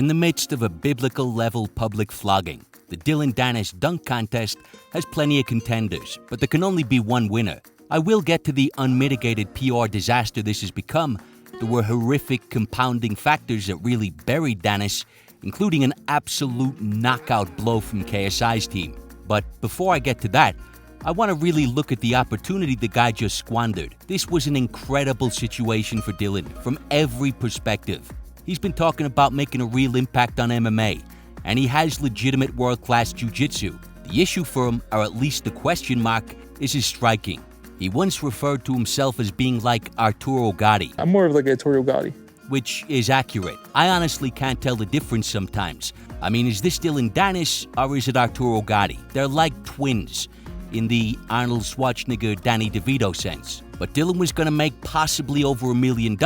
in the midst of a biblical-level public flogging. The Dillon Danis dunk contest has plenty of contenders, but there can only be one winner. I will get to the unmitigated PR disaster this has become. There were horrific compounding factors that really buried Danis, including an absolute knockout blow from KSI's team. But before I get to that, I want to really look at the opportunity the guy just squandered. This was an incredible situation for Dillon from every perspective. He's been talking about making a real impact on MMA, and he has legitimate world-class jiu-jitsu. The issue for him, or at least the question mark, is his striking. He once referred to himself as being like Arturo Gatti. I'm more of like Arturo Gatti. Which is accurate. I honestly can't tell the difference sometimes. I mean, is this Dillon Danis or is it Arturo Gatti? They're like twins in the Arnold Schwarzenegger, Danny DeVito sense. But Dillon was going to make possibly over $1 million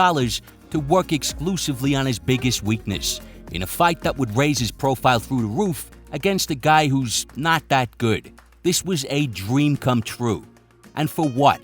to work exclusively on his biggest weakness, in a fight that would raise his profile through the roof against a guy who's not that good. This was a dream come true. And for what?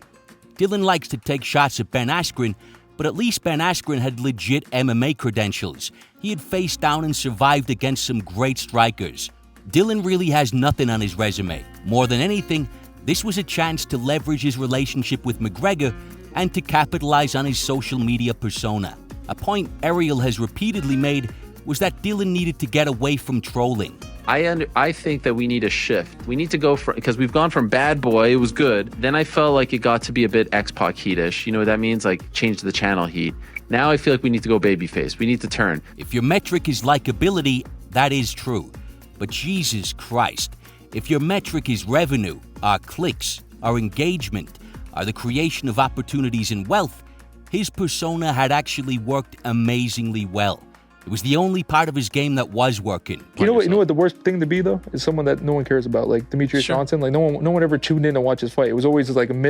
Dillon likes to take shots at Ben Askren, but at least Ben Askren had legit MMA credentials. He had faced down and survived against some great strikers. Dillon really has nothing on his resume. More than anything, this was a chance to leverage his relationship with McGregor and to capitalize on his social media persona. A point Ariel has repeatedly made was that Dillon needed to get away from trolling. I think that we need a shift. We need to go from, because we've gone from bad boy, it was good. Then I felt like it got to be a bit X-Pac heatish. You know what that means? Like change the channel heat. Now I feel like we need to go babyface. We need to turn. If your metric is likability, that is true. But Jesus Christ, if your metric is revenue, our clicks, our engagement, or the creation of opportunities and wealth, his persona had actually worked amazingly well. It was the only part of his game that was working. You know what the worst thing to be though is someone that no one cares about, like Demetrius Johnson. Like no one ever tuned in to watch his fight. It was always just like and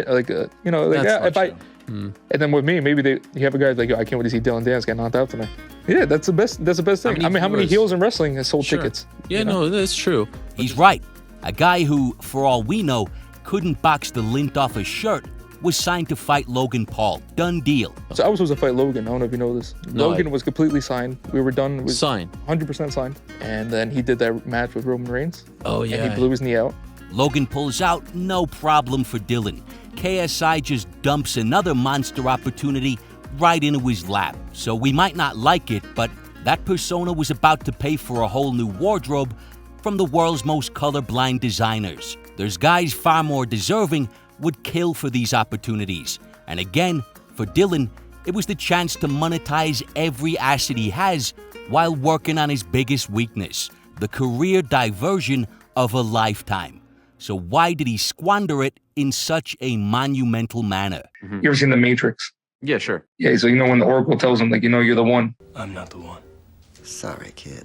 then with me, maybe you have a guy like, I can't wait to see Dillon Danis get knocked out tonight. Yeah, that's the best thing. How many heels in wrestling has sold tickets? Yeah, no, that's true. He's right. A guy who, for all we know, couldn't box the lint off a shirt was signed to fight Logan Paul. Done deal. So I was supposed to fight Logan. I don't know if you know this. No, Logan was completely signed. We were done. It was signed. 100% signed. And then he did that match with Roman Reigns. Oh, yeah. And he blew his knee out. Logan pulls out, no problem for Dillon. KSI just dumps another monster opportunity right into his lap. So we might not like it, but that persona was about to pay for a whole new wardrobe from the world's most colorblind designers. There's guys far more deserving would kill for these opportunities. And again, for Dillon, it was the chance to monetize every asset he has while working on his biggest weakness, the career diversion of a lifetime. So why did he squander it in such a monumental manner? You ever seen The Matrix? Yeah, sure. Yeah, so when the Oracle tells him, like, you're the one. I'm not the one. Sorry, kid.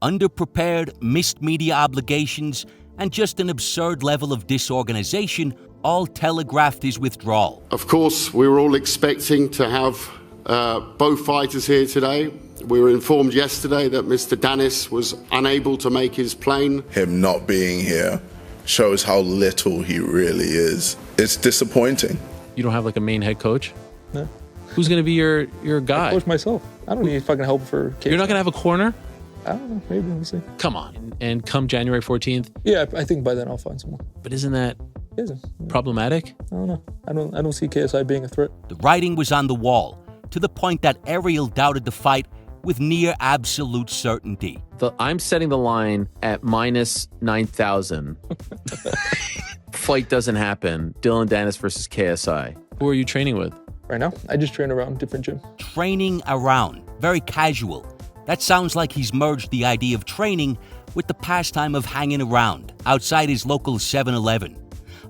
Underprepared, missed media obligations, and just an absurd level of disorganization all telegraphed his withdrawal. Of course, we were all expecting to have both fighters here today. We were informed yesterday that Mr. Danis was unable to make his plane. Him not being here shows how little he really is. It's disappointing. You don't have like a main head coach? No. Who's going to be your guy? I coach myself. I don't need fucking help for kids. You're not going to have a corner? I don't know. Maybe. We'll see. Come on. And come January 14th? Yeah, I think by then I'll find someone. But isn't that problematic? I don't know. I don't see KSI being a threat. The writing was on the wall, to the point that Ariel doubted the fight with near absolute certainty. I'm setting the line at minus 9,000. Fight doesn't happen. Dillon Danis versus KSI. Who are you training with? Right now, I just train around different gym. Training around. Very casual. That sounds like he's merged the idea of training with the pastime of hanging around outside his local 7-Eleven.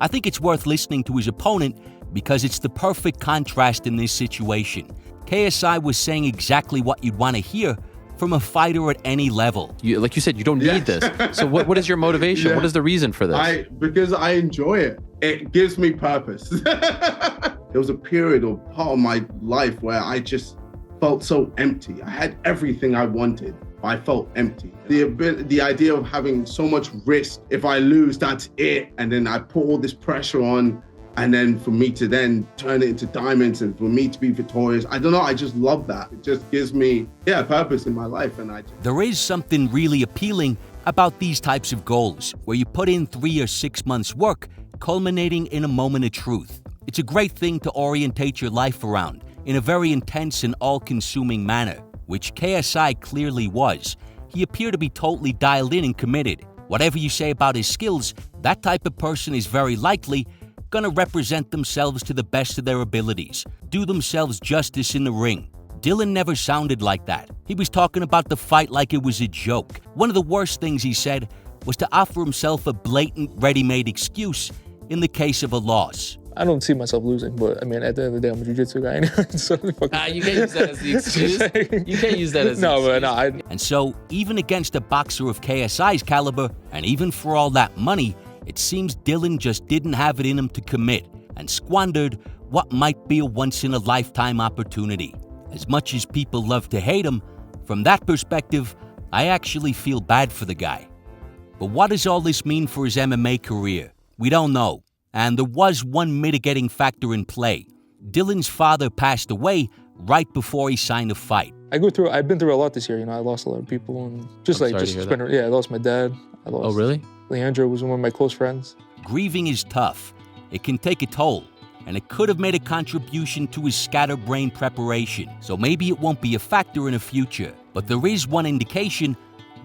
I think it's worth listening to his opponent because it's the perfect contrast in this situation. KSI was saying exactly what you'd want to hear from a fighter at any level. Like you said, you don't need this. So what is your motivation? What is the reason for this? Because I enjoy it. It gives me purpose. There was a period or part of my life where I just felt so empty. I had everything I wanted, but I felt empty. The idea of having so much risk, if I lose, that's it. And then I put all this pressure on And then for me to then turn it into diamonds and for me to be victorious, I don't know, I just love that. It just gives me, purpose in my life. There is something really appealing about these types of goals, where you put in 3 or 6 months' work, culminating in a moment of truth. It's a great thing to orientate your life around in a very intense and all-consuming manner, which KSI clearly was. He appeared to be totally dialed in and committed. Whatever you say about his skills, that type of person is very likely gonna represent themselves to the best of their abilities, do themselves justice in the ring. Dillon never sounded like that. He was talking about the fight like it was a joke. One of the worst things he said was to offer himself a blatant, ready-made excuse in the case of a loss. I don't see myself losing, but I mean, at the end of the day, I'm a jiu-jitsu guy anyway. So you can't use that as the excuse. You can't use that as no, the excuse. But no, And so, even against a boxer of KSI's caliber, and even for all that money, it seems Dillon just didn't have it in him to commit and squandered what might be a once-in-a-lifetime opportunity. As much as people love to hate him, from that perspective, I actually feel bad for the guy. But what does all this mean for his MMA career? We don't know. And there was one mitigating factor in play. Dillon's father passed away right before he signed a fight. I've been through a lot this year. I lost a lot of people, and I lost my dad. I lost. Oh, really? Leandro was one of my close friends. Grieving is tough. It can take a toll, and it could have made a contribution to his scatterbrain preparation. So maybe it won't be a factor in the future. But there is one indication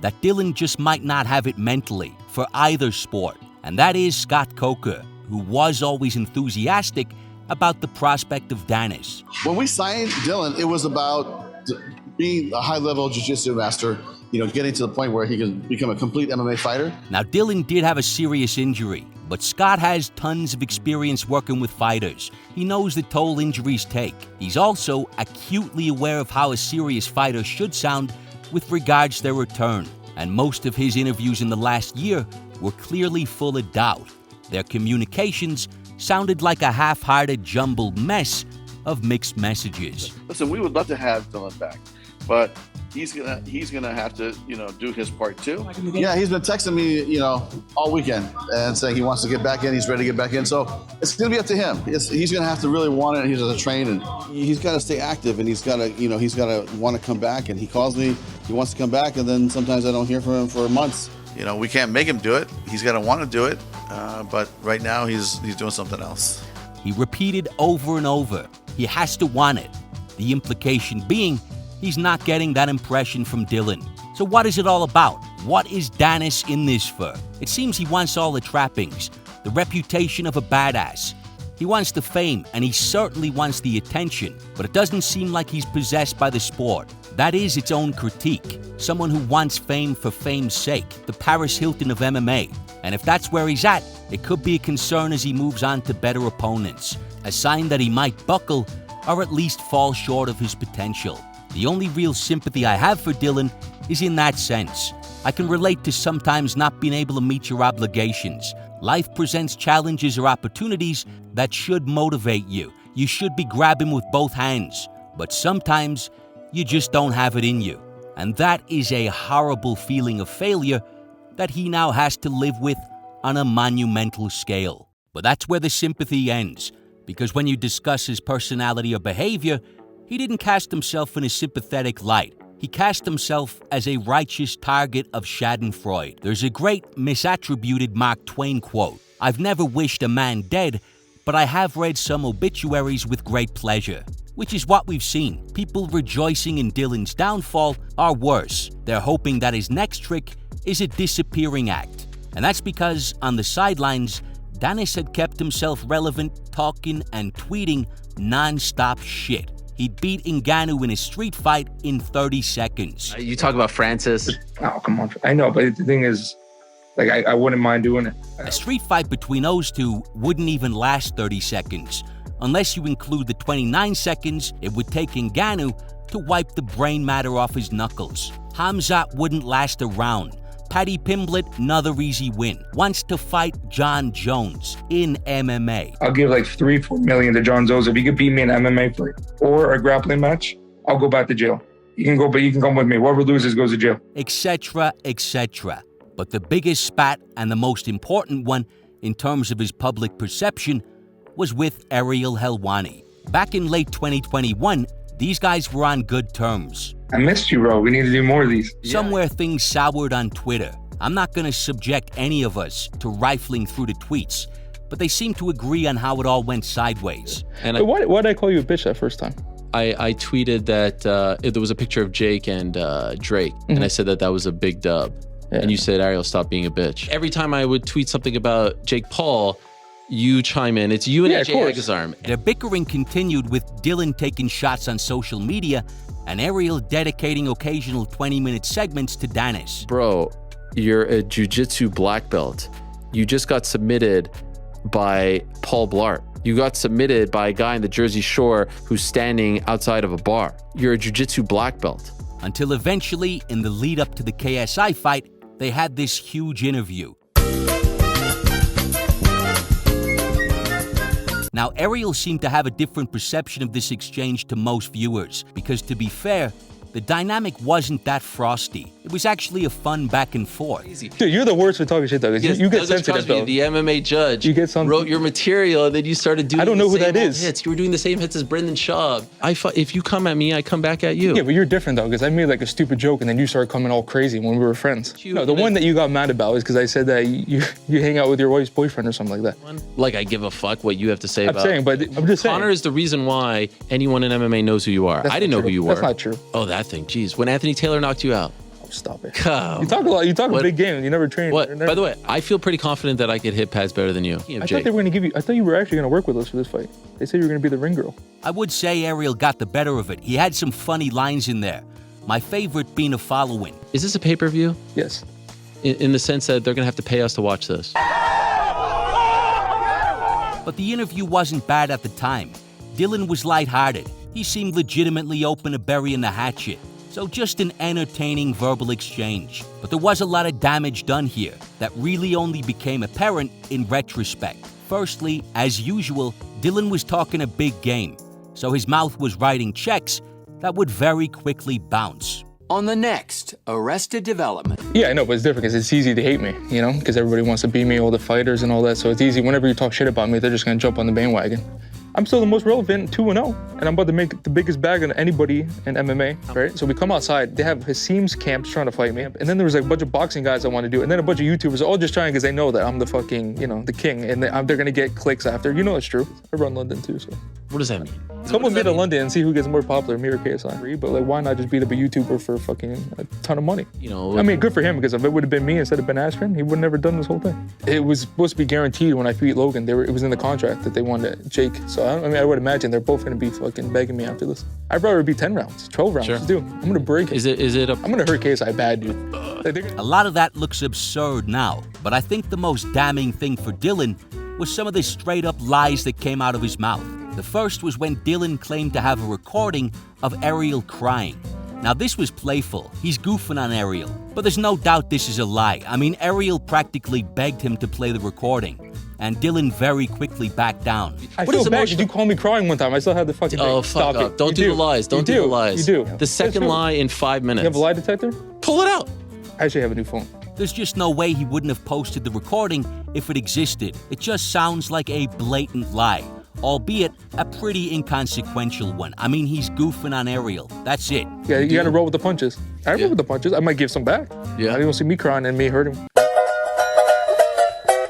that Dillon just might not have it mentally for either sport, and that is Scott Coker, who was always enthusiastic about the prospect of Danis. When we signed Dillon, it was about being a high-level jiu-jitsu master, getting to the point where he can become a complete MMA fighter. Now, Dillon did have a serious injury, but Scott has tons of experience working with fighters. He knows the toll injuries take. He's also acutely aware of how a serious fighter should sound with regards to their return. And most of his interviews in the last year were clearly full of doubt. Their communications sounded like a half-hearted, jumbled mess of mixed messages. Listen, we would love to have Dillon back, but he's gonna have to, do his part too. Yeah, he's been texting me, all weekend and saying he wants to get back in. He's ready to get back in. So it's gonna be up to him. He's gonna have to really want it. He's gonna train, and he's got to stay active, and he's got to want to come back. And he calls me. He wants to come back, and then sometimes I don't hear from him for months. We can't make him do it. He's gonna want to do it, but right now he's doing something else. He repeated over and over, he has to want it. The implication being, he's not getting that impression from Dillon. So what is it all about? What is Danis in this for? It seems he wants all the trappings, the reputation of a badass. He wants the fame, and he certainly wants the attention, but it doesn't seem like he's possessed by the sport. That is its own critique. Someone who wants fame for fame's sake, the Paris Hilton of MMA. And if that's where he's at, it could be a concern as he moves on to better opponents. A sign that he might buckle, or at least fall short of his potential. The only real sympathy I have for Dillon is in that sense. I can relate to sometimes not being able to meet your obligations. Life presents challenges or opportunities that should motivate you. You should be grabbing with both hands. But sometimes, you just don't have it in you. And that is a horrible feeling of failure that he now has to live with on a monumental scale. But that's where the sympathy ends, because when you discuss his personality or behavior, he didn't cast himself in a sympathetic light. He cast himself as a righteous target of schadenfreude. There's a great misattributed Mark Twain quote, "I've never wished a man dead, but I have read some obituaries with great pleasure." Which is what we've seen. People rejoicing in Dillon's downfall are worse. They're hoping that his next trick is a disappearing act. And that's because, on the sidelines, Danis had kept himself relevant, talking and tweeting non-stop shit. He beat Ngannou in a street fight in 30 seconds. You talk about Francis. Oh, come on. I know, but the thing is, I wouldn't mind doing it. A street fight between those two wouldn't even last 30 seconds. Unless you include the 29 seconds it would take Ngannou to wipe the brain matter off his knuckles. Hamzat wouldn't last a round. Paddy Pimblett, another easy win, wants to fight John Jones in MMA. I'll give like $3-4 million to John Jones. If he could beat me in an MMA fight or a grappling match, I'll go back to jail. You can go, but you can come with me. Whoever loses goes to jail. Etc., etc. But the biggest spat and the most important one in terms of his public perception was with Ariel Helwani. Back in late 2021, these guys were on good terms. I missed you, bro. We need to do more of these. Somewhere things soured on Twitter. I'm not going to subject any of us to rifling through the tweets, but they seem to agree on how it all went sideways. And why did I call you a bitch that first time? I tweeted that there was a picture of Jake and Drake, and I said that was a big dub. Yeah. And you said, Ariel, stop being a bitch. Every time I would tweet something about Jake Paul, you chime in. It's you and AJ Agazarm. Their bickering continued with Dillon taking shots on social media and Ariel dedicating occasional 20-minute segments to Danis. Bro, you're a jiu-jitsu black belt. You just got submitted by Paul Blart. You got submitted by a guy in the Jersey Shore who's standing outside of a bar. You're a jiu-jitsu black belt. Until eventually, in the lead up to the KSI fight, they had this huge interview. Now, Ariel seemed to have a different perception of this exchange to most viewers, because to be fair, the dynamic wasn't that frosty. It was actually a fun back and forth. Dude, you're the worst for talking shit, though. Yes, you get sensitive, though. The MMA judge wrote your material, and then you started doing I don't know who that is. Hits. You were doing the same hits as Brendan Schaub. If you come at me, I come back at you. Yeah, but you're different, though, because I made like a stupid joke, and then you started coming all crazy when we were friends. No, the one that you got mad about is because I said that you hang out with your wife's boyfriend or something like that. Like I give a fuck what you have to say about. I'm saying, but I'm just saying. Connor is the reason why anyone in MMA knows who you are. I didn't know who you were. That's not true. Oh, that thing. Jeez. When Anthony Taylor knocked you out. Stop it. You talk a lot. You talk a big game. You never train. What? By the way, I feel pretty confident that I could hit pads better than you. I thought they were going to give you. I thought you were actually going to work with us for this fight. They said you were going to be the ring girl. I would say Ariel got the better of it. He had some funny lines in there. My favorite being the following. Is this a pay-per-view? Yes. In the sense that they're going to have to pay us to watch this. But the interview wasn't bad at the time. Dillon was lighthearted. He seemed legitimately open to burying the hatchet. So just an entertaining verbal exchange. But there was a lot of damage done here that really only became apparent in retrospect. Firstly, as usual, Dillon was talking a big game, so his mouth was writing checks that would very quickly bounce. On the next Arrested Development. Yeah, I know, but it's different because it's easy to hate me, you know, because everybody wants to be me, all the fighters and all that. So it's easy. Whenever you talk shit about me, they're just going to jump on the bandwagon. I'm still the most relevant 2-0, and I'm about to make the biggest bag of anybody in MMA, right? So we come outside, they have Hassim's camps trying to fight me, and then there was like a bunch of boxing guys that want to do it, and then a bunch of YouTubers all just trying because they know that I'm the fucking, you know, the king, and they're gonna get clicks after. You know it's true. I run London too, so. What does that mean? Come with me to London and see who gets more popular, me or KSI. But like, why not just beat up a YouTuber for fucking a ton of money? You know, I mean, good for him, because if it would have been me instead of Ben Askren, he would have never done this whole thing. It was supposed to be guaranteed when I beat Logan. It was in the contract that they wanted Jake. So I would imagine they're both gonna be fucking begging me after this. I'd rather be 10 rounds, 12 rounds. Sure. Dude, I'm gonna break it. I'm gonna hurt KSI bad, dude. A lot of that looks absurd now, but I think the most damning thing for Dillon was some of the straight up lies that came out of his mouth. The first was when Dillon claimed to have a recording of Ariel crying. Now this was playful, he's goofing on Ariel, but there's no doubt this is a lie. I mean, Ariel practically begged him to play the recording, and Dillon very quickly backed down. I feel bad, did you call me crying one time? I still had the fucking thing. Oh, fuck up. Don't do the lies. Don't do the lies. You do. The second lie in 5 minutes. You have a lie detector? Pull it out. I actually have a new phone. There's just no way he wouldn't have posted the recording if it existed. It just sounds like a blatant lie, albeit a pretty inconsequential one. I mean, he's goofing on Ariel. That's it. Yeah, you gotta roll with the punches. I roll with the punches. I might give some back. Yeah. You don't see me crying and me hurting.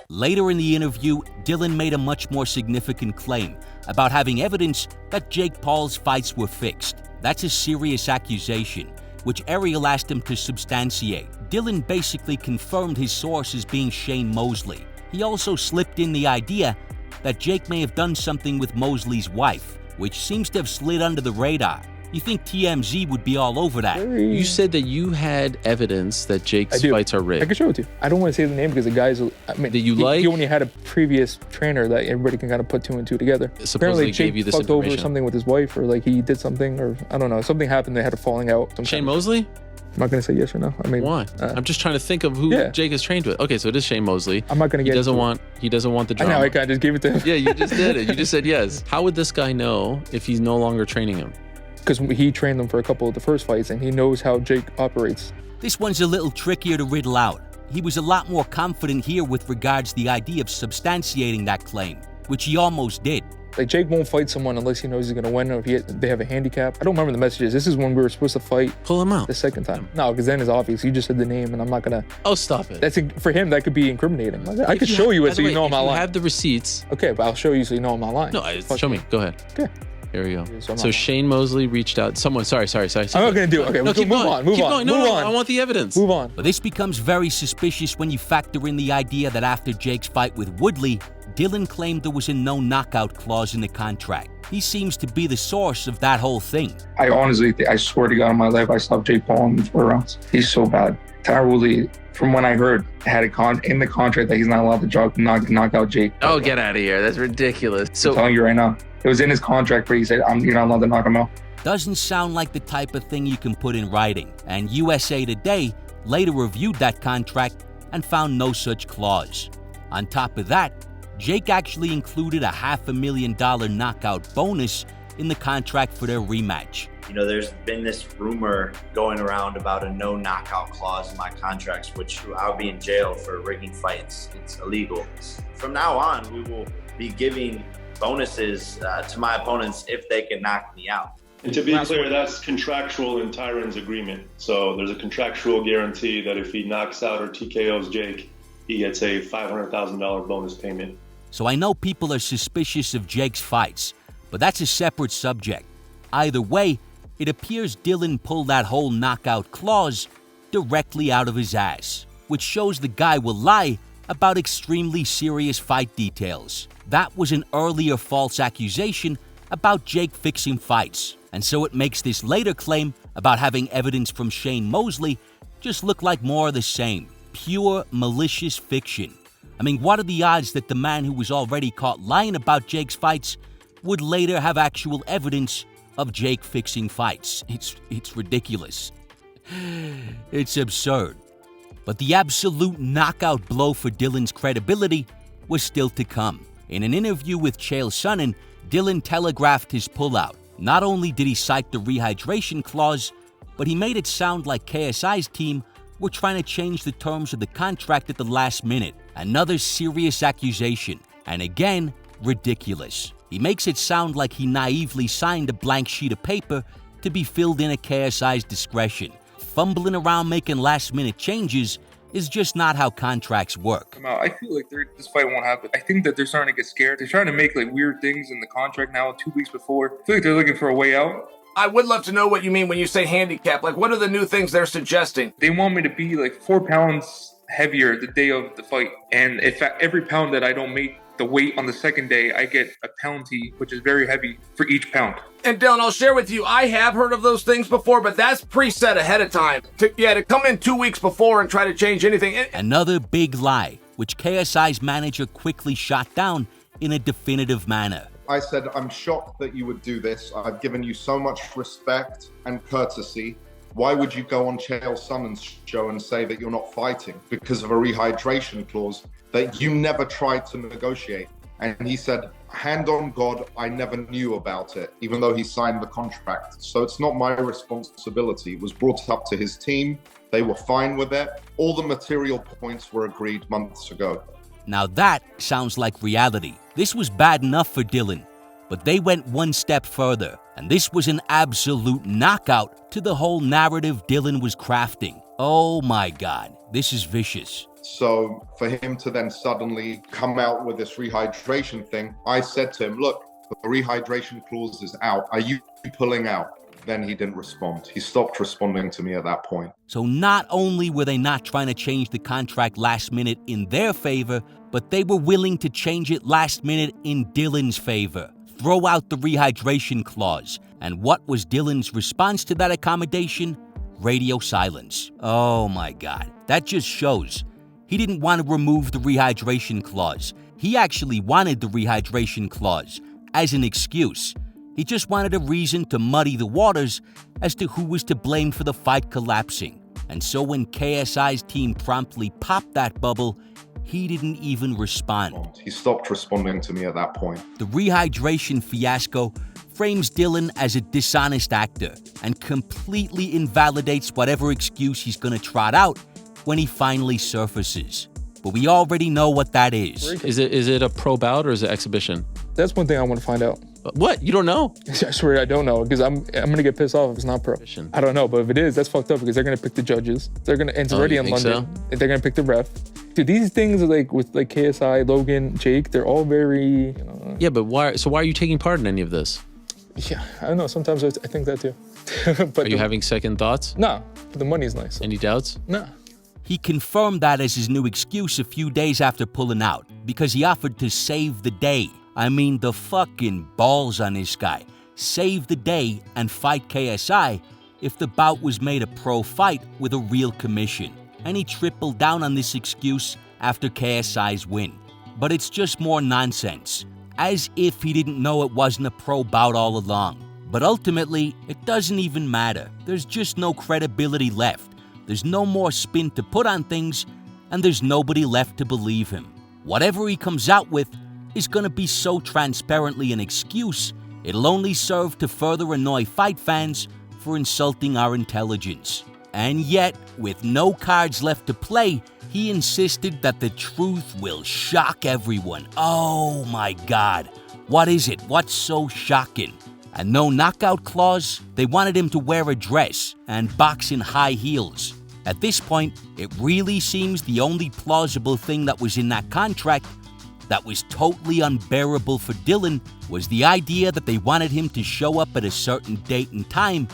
Later in the interview, Dillon made a much more significant claim about having evidence that Jake Paul's fights were fixed. That's a serious accusation, which Ariel asked him to substantiate. Dillon basically confirmed his source as being Shane Mosley. He also slipped in the idea that Jake may have done something with Mosley's wife, which seems to have slid under the radar. You think TMZ would be all over that? You said that you had evidence that Jake's fights are rigged. I can show it to you. I don't want to say the name because the guys, I mean, he only had a previous trainer that everybody can kind of put 2 and 2 together. Supposedly apparently gave you this fucked over information. something with his wife, or like he did something, or I don't know, something happened. They had a falling out. Shane Mosley? I'm not gonna say yes or no. I mean, why? I'm just trying to think of who Jake is trained with. Okay, so it is Shane Mosley. I'm not gonna get. He doesn't want the drama. I know. I kind of just gave it to him. Yeah, you just did it. You just said yes. How would this guy know if he's no longer training him? Because he trained them for a couple of the first fights, and he knows how Jake operates. This one's a little trickier to riddle out. He was a lot more confident here with regards to the idea of substantiating that claim. which he almost did. Like, Jake won't fight someone unless he knows he's gonna win or if they have a handicap. I don't remember the messages. This is when we were supposed to fight. Pull him out. The second time. No, because then it's obvious. You just said the name and I'm not gonna. Oh, stop it. That's for him, that could be incriminating. Like, I could show you it so you know I'm not lying. I have the receipts. Okay, but I'll show you so you know I'm not lying. No, show me. Go ahead. Okay. Here we go. So Shane Mosley reached out. Someone, sorry. I'm not gonna do it. Okay, no, move on. No, I want the evidence. Move on. But this becomes very suspicious when you factor in the idea that after Jake's fight with Woodley, Dillon claimed there was a no knockout clause in the contract. He seems to be the source of that whole thing. I honestly think, I swear to God on my life, I stopped Jake Paul in 4 rounds. He's so bad. Tyron Woodley, from what I heard, had in the contract that he's not allowed to knock out Jake. Oh, get out of here. That's ridiculous. I'm telling you right now. It was in his contract where he said, you're not allowed to knock him out. Doesn't sound like the type of thing you can put in writing. And USA Today later reviewed that contract and found no such clause. On top of that, Jake actually included a $500,000 knockout bonus in the contract for their rematch. You know, there's been this rumor going around about a no knockout clause in my contracts, which I'll be in jail for rigging fights. It's illegal. From now on, we will be giving bonuses to my opponents if they can knock me out. And to be clear, that's contractual in Tyron's agreement. So there's a contractual guarantee that if he knocks out or TKOs Jake, he gets a $500,000 bonus payment. So I know people are suspicious of Jake's fights, but that's a separate subject. Either way, it appears Dillon pulled that whole knockout clause directly out of his ass, which shows the guy will lie about extremely serious fight details. That was an earlier false accusation about Jake fixing fights, and so it makes this later claim about having evidence from Shane Mosley just look like more of the same. Pure malicious fiction. I mean, what are the odds that the man who was already caught lying about Jake's fights would later have actual evidence of Jake fixing fights? It's ridiculous. It's absurd. But the absolute knockout blow for Dillon's credibility was still to come. In an interview with Chael Sonnen, Dillon telegraphed his pullout. Not only did he cite the rehydration clause, but he made it sound like KSI's team were trying to change the terms of the contract at the last minute. Another serious accusation, and again, ridiculous. He makes it sound like he naively signed a blank sheet of paper to be filled in at KSI's discretion. Fumbling around making last-minute changes is just not how contracts work. I feel like this fight won't happen. I think that they're starting to get scared. They're trying to make like weird things in the contract now 2 weeks before. I feel like they're looking for a way out. I would love to know what you mean when you say handicap. Like, what are the new things they're suggesting? They want me to be like 4 pounds heavier the day of the fight. And if every pound that I don't make the weight on the second day, I get a penalty, which is very heavy for each pound. And Dillon, I'll share with you, I have heard of those things before, but that's preset ahead of time. To come in 2 weeks before and try to change anything. Another big lie, which KSI's manager quickly shot down in a definitive manner. I said, I'm shocked that you would do this. I've given you so much respect and courtesy. Why would you go on Chael Sonnen's show and say that you're not fighting because of a rehydration clause that you never tried to negotiate? And he said, hand on God, I never knew about it, even though he signed the contract. So it's not my responsibility. It was brought up to his team. They were fine with it. All the material points were agreed months ago. Now that sounds like reality. This was bad enough for Dillon, but they went one step further, and this was an absolute knockout to the whole narrative Dillon was crafting. Oh my God, this is vicious. So for him to then suddenly come out with this rehydration thing, I said to him, look, the rehydration clause is out. Are you pulling out? Then he didn't respond. He stopped responding to me at that point. So not only were they not trying to change the contract last minute in their favor, but they were willing to change it last minute in Dillon's favor. Throw out the rehydration clause. And what was Dillon's response to that accommodation? Radio silence. Oh my God. That just shows he didn't want to remove the rehydration clause. He actually wanted the rehydration clause as an excuse. He just wanted a reason to muddy the waters as to who was to blame for the fight collapsing. And so when KSI's team promptly popped that bubble, he didn't even respond. He stopped responding to me at that point. The rehydration fiasco frames Dillon as a dishonest actor and completely invalidates whatever excuse he's going to trot out when he finally surfaces. but we already know what that is. Is it a pro bout or is it exhibition? That's one thing I want to find out. What? You don't know? I swear I don't know, because I'm gonna get pissed off if it's not pro. I don't know, but if it is, that's fucked up, because they're gonna pick the judges. And it's already in London. So? They're gonna pick the ref. Dude, these things are like with like KSI, Logan, Jake, they're all very. Yeah, but why? So why are you taking part in any of this? Yeah, I don't know. Sometimes I think that too. But are you having second thoughts? No, but the money's nice. Any doubts? No. He confirmed that as his new excuse a few days after pulling out, because he offered to save the day. I mean, the fucking balls on this guy. Save the day and fight KSI if the bout was made a pro fight with a real commission. And he tripled down on this excuse after KSI's win. But it's just more nonsense. As if he didn't know it wasn't a pro bout all along. But ultimately, it doesn't even matter. There's just no credibility left. There's no more spin to put on things, and there's nobody left to believe him. Whatever he comes out with is going to be so transparently an excuse, it'll only serve to further annoy fight fans for insulting our intelligence. And yet, with no cards left to play, he insisted that the truth will shock everyone. Oh my God. What is it? What's so shocking? A no knockout clause? They wanted him to wear a dress and box in high heels. At this point, it really seems the only plausible thing that was in that contract that was totally unbearable for Dillon was the idea that they wanted him to show up at a certain date and time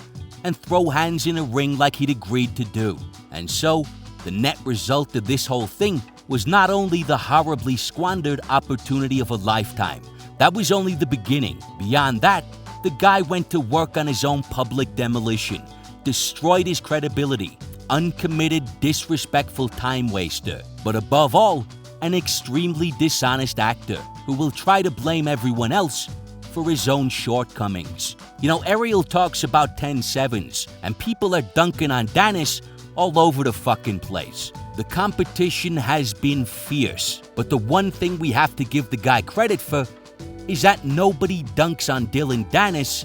and throw hands in a ring like he'd agreed to do. And so, the net result of this whole thing was not only the horribly squandered opportunity of a lifetime. That was only the beginning. Beyond that, the guy went to work on his own public demolition, destroyed his credibility, uncommitted, disrespectful time waster, but above all, an extremely dishonest actor who will try to blame everyone else for his own shortcomings. You know, Ariel talks about 10-7s, and people are dunking on Danis all over the fucking place. The competition has been fierce, but the one thing we have to give the guy credit for is that nobody dunks on Dillon Danis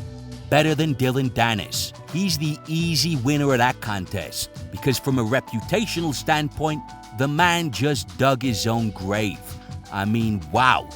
better than Dillon Danis. He's the easy winner of that contest, because from a reputational standpoint, the man just dug his own grave. I mean, wow.